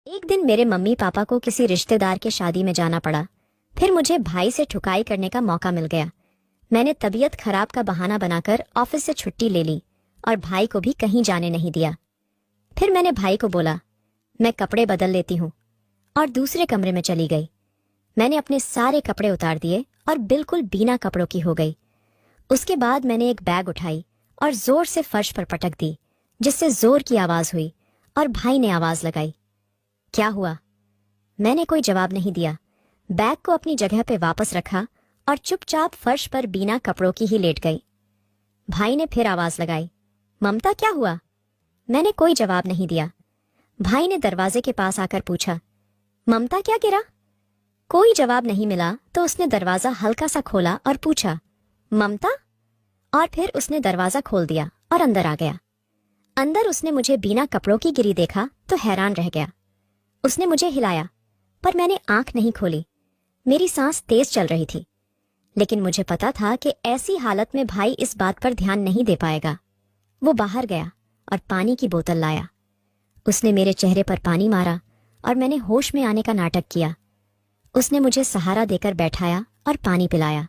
एक दिन मेरे मम्मी पापा को किसी रिश्तेदार के शादी में जाना पड़ा। फिर मुझे भाई से ठुकाई करने का मौका मिल गया। मैंने तबीयत खराब का बहाना बनाकर ऑफिस से छुट्टी ले ली और भाई को भी कहीं जाने नहीं दिया। फिर मैंने भाई को बोला, मैं कपड़े बदल लेती हूँ, और दूसरे कमरे में चली गई। मैंने अपने सारे कपड़े उतार दिए और बिल्कुल बिना कपड़ों की हो गई। उसके बाद मैंने एक बैग उठाई और जोर से फर्श पर पटक दी, जिससे जोर की आवाज हुई और भाई ने आवाज लगाई, क्या हुआ? मैंने कोई जवाब नहीं दिया। बैग को अपनी जगह पे वापस रखा और चुपचाप फर्श पर बिना कपड़ों की ही लेट गई। भाई ने फिर आवाज लगाई, ममता क्या हुआ? मैंने कोई जवाब नहीं दिया। भाई ने दरवाजे के पास आकर पूछा, ममता क्या गिरा? कोई जवाब नहीं मिला तो उसने दरवाजा हल्का सा खोला और पूछा, ममता? और फिर उसने दरवाजा खोल दिया और अंदर आ गया। अंदर उसने मुझे बिना कपड़ों की गिरी देखा तो हैरान रह गया। उसने मुझे हिलाया, पर मैंने आंख नहीं खोली। मेरी सांस तेज चल रही थी, लेकिन मुझे पता था कि ऐसी हालत में भाई इस बात पर ध्यान नहीं दे पाएगा। वो बाहर गया और पानी की बोतल लाया। उसने मेरे चेहरे पर पानी मारा और मैंने होश में आने का नाटक किया। उसने मुझे सहारा देकर बैठाया और पानी पिलाया,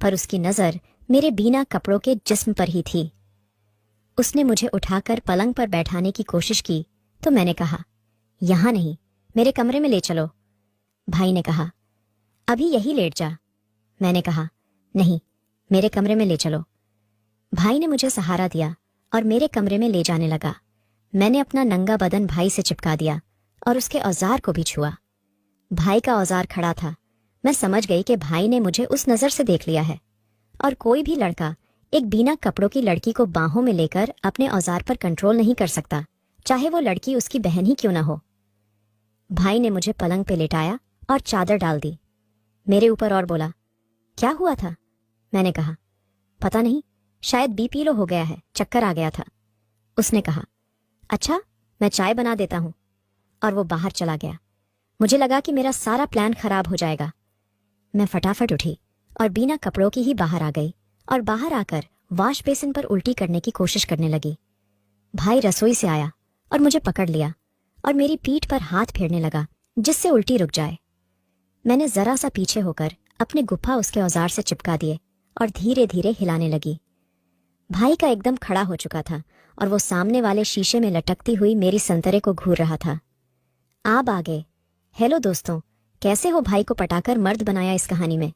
पर उसकी नजर मेरे बिना कपड़ों के जिस्म पर ही थी। उसने मुझे उठाकर पलंग पर बैठाने की कोशिश की तो मैंने कहा, यहां नहीं, मेरे कमरे में ले चलो। भाई ने कहा, अभी यही लेट जा। मैंने कहा, नहीं, मेरे कमरे में ले चलो। भाई ने मुझे सहारा दिया और मेरे कमरे में ले जाने लगा। मैंने अपना नंगा बदन भाई से चिपका दिया और उसके औजार को भी छुआ। भाई का औजार खड़ा था। मैं समझ गई कि भाई ने मुझे उस नजर से देख लिया है, और कोई भी लड़का एक बिना कपड़ों की लड़की को बाहों में लेकर अपने औजार पर कंट्रोल नहीं कर सकता, चाहे वो लड़की उसकी बहन ही क्यों ना हो। भाई ने मुझे पलंग पे लेटाया और चादर डाल दी मेरे ऊपर और बोला, क्या हुआ था? मैंने कहा, पता नहीं, शायद बीपी लो हो गया है, चक्कर आ गया था। उसने कहा, अच्छा, मैं चाय बना देता हूं, और वो बाहर चला गया। मुझे लगा कि मेरा सारा प्लान खराब हो जाएगा। मैं फटाफट उठी और बिना कपड़ों की ही बाहर आ गई और बाहर आकर वॉश बेसिन पर उल्टी करने की कोशिश करने लगी। भाई रसोई से आया और मुझे पकड़ लिया और मेरी पीठ पर हाथ फेरने लगा, जिससे उल्टी रुक जाए। मैंने जरा सा पीछे होकर अपने गुफ्फा उसके औजार से चिपका दिए और धीरे धीरे हिलाने लगी। भाई का एकदम खड़ा हो चुका था और वो सामने वाले शीशे में लटकती हुई मेरी संतरे को घूर रहा था। आप आ गए। हेलो दोस्तों, कैसे हो? भाई को पटाकर मर्द बनाया इस कहानी में।